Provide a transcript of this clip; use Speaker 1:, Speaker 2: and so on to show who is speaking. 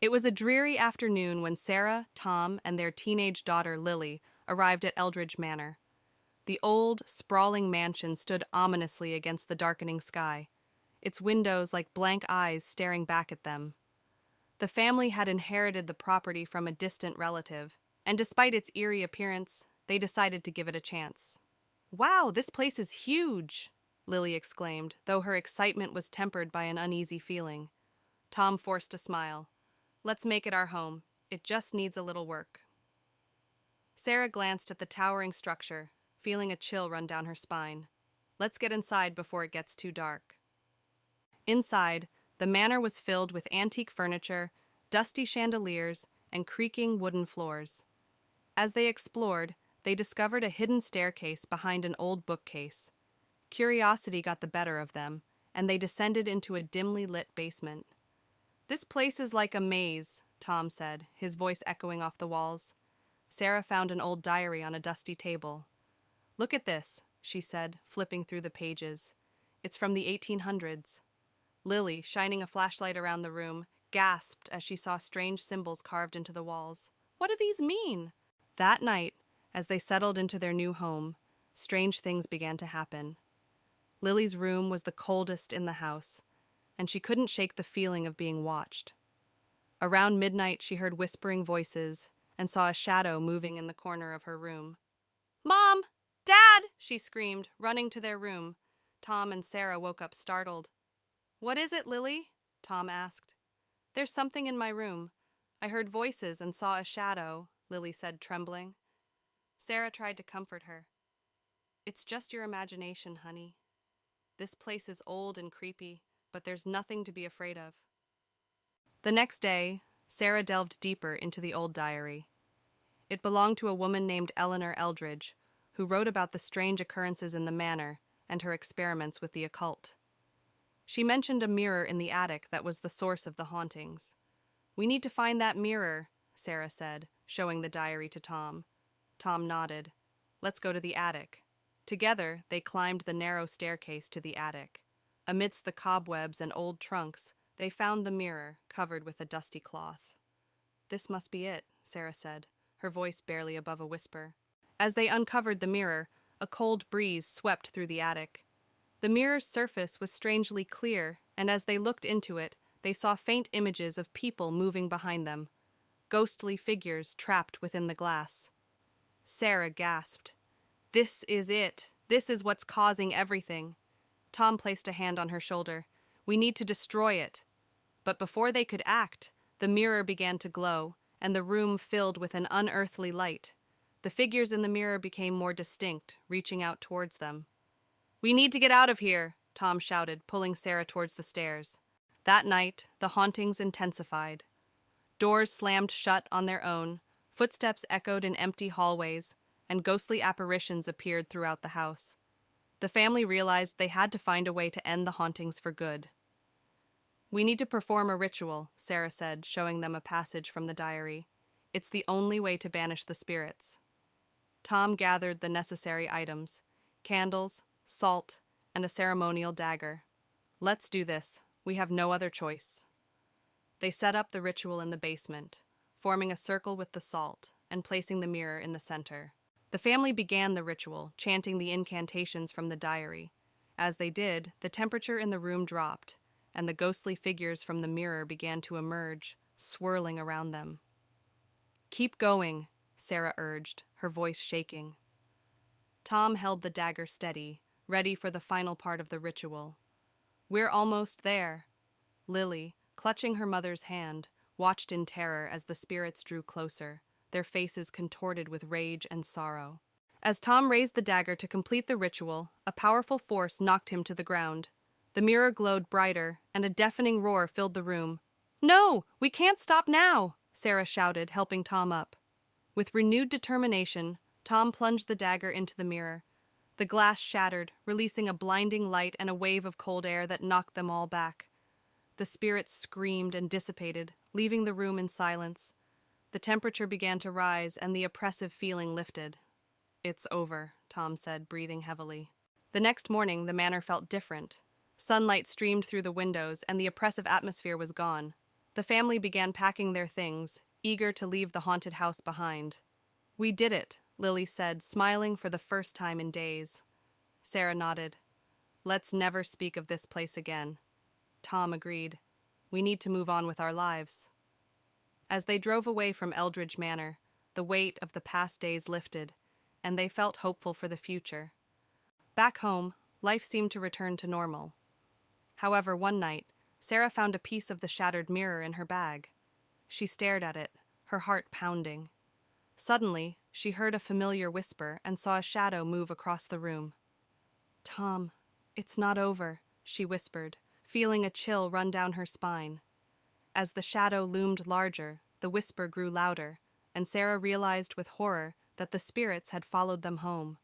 Speaker 1: It was a dreary afternoon when Sarah, Tom, and their teenage daughter Lily arrived at Eldridge Manor. The old, sprawling mansion stood ominously against the darkening sky, its windows like blank eyes staring back at them. The family had inherited the property from a distant relative, and despite its eerie appearance, they decided to give it a chance. "Wow, this place is huge!" Lily exclaimed, though her excitement was tempered by an uneasy feeling. Tom forced a smile. "Let's make it our home. It just needs a little work." Sarah glanced at the towering structure, feeling a chill run down her spine. "Let's get inside before it gets too dark." Inside, the manor was filled with antique furniture, dusty chandeliers, and creaking wooden floors. As they explored, they discovered a hidden staircase behind an old bookcase. Curiosity got the better of them, and they descended into a dimly lit basement. "This place is like a maze," Tom said, his voice echoing off the walls. Sarah found an old diary on a dusty table. "Look at this," she said, flipping through the pages. "It's from the 1800s. Lily, shining a flashlight around the room, gasped as she saw strange symbols carved into the walls. "What do these mean?" That night, as they settled into their new home, strange things began to happen. Lily's room was the coldest in the house, and she couldn't shake the feeling of being watched. Around midnight, she heard whispering voices and saw a shadow moving in the corner of her room. "Mom! Dad!" she screamed, running to their room. Tom and Sarah woke up startled. "What is it, Lily?" Tom asked. "There's something in my room. I heard voices and saw a shadow," Lily said, trembling. Sarah tried to comfort her. "It's just your imagination, honey. This place is old and creepy, but there's nothing to be afraid of." The next day, Sarah delved deeper into the old diary. It belonged to a woman named Eldridge, who wrote about the strange occurrences in the manor and her experiments with the occult. She mentioned a mirror in the attic that was the source of the hauntings. "We need to find that mirror," Sarah said, showing the diary to Tom. Tom nodded. "Let's go to the attic." Together, they climbed the narrow staircase to the attic. Amidst the cobwebs and old trunks, they found the mirror, covered with a dusty cloth. "This must be it," Sarah said, her voice barely above a whisper. As they uncovered the mirror, a cold breeze swept through the attic. The mirror's surface was strangely clear, and as they looked into it, they saw faint images of people moving behind them, ghostly figures trapped within the glass. Sarah gasped. "This is it. This is what's causing everything." Tom placed a hand on her shoulder. "We need to destroy it." But before they could act, the mirror began to glow, and the room filled with an unearthly light. The figures in the mirror became more distinct, reaching out towards them. "We need to get out of here," Tom shouted, pulling Sarah towards the stairs. That night, the hauntings intensified. Doors slammed shut on their own, footsteps echoed in empty hallways, and ghostly apparitions appeared throughout the house. The family realized they had to find a way to end the hauntings for good. "We need to perform a ritual," Sarah said, showing them a passage from the diary. "It's the only way to banish the spirits." Tom gathered the necessary items: candles, salt, and a ceremonial dagger. "Let's do this. We have no other choice." They set up the ritual in the basement, forming a circle with the salt and placing the mirror in the center. The family began the ritual, chanting the incantations from the diary. As they did, the temperature in the room dropped, and the ghostly figures from the mirror began to emerge, swirling around them. "Keep going," Sarah urged, her voice shaking. Tom held the dagger steady, ready for the final part of the ritual. "We're almost there." Lily, clutching her mother's hand, watched in terror as the spirits drew closer, their faces contorted with rage and sorrow. As Tom raised the dagger to complete the ritual, a powerful force knocked him to the ground. The mirror glowed brighter, and a deafening roar filled the room. "No, we can't stop now!" Sarah shouted, helping Tom up. With renewed determination, Tom plunged the dagger into the mirror. The glass shattered, releasing a blinding light and a wave of cold air that knocked them all back. The spirits screamed and dissipated, leaving the room in silence. The temperature began to rise, and the oppressive feeling lifted. "It's over," Tom said, breathing heavily. The next morning, the manor felt different. Sunlight streamed through the windows, and the oppressive atmosphere was gone. The family began packing their things, eager to leave the haunted house behind. "We did it," Lily said, smiling for the first time in days. Sarah nodded. "Let's never speak of this place again." Tom agreed. "We need to move on with our lives." As they drove away from Eldridge Manor, the weight of the past days lifted, and they felt hopeful for the future. Back home, life seemed to return to normal. However, one night, Sarah found a piece of the shattered mirror in her bag. She stared at it, her heart pounding. Suddenly, she heard a familiar whisper and saw a shadow move across the room. "Tom, it's not over," she whispered, feeling a chill run down her spine. As the shadow loomed larger, the whisper grew louder, and Sarah realized with horror that the spirits had followed them home.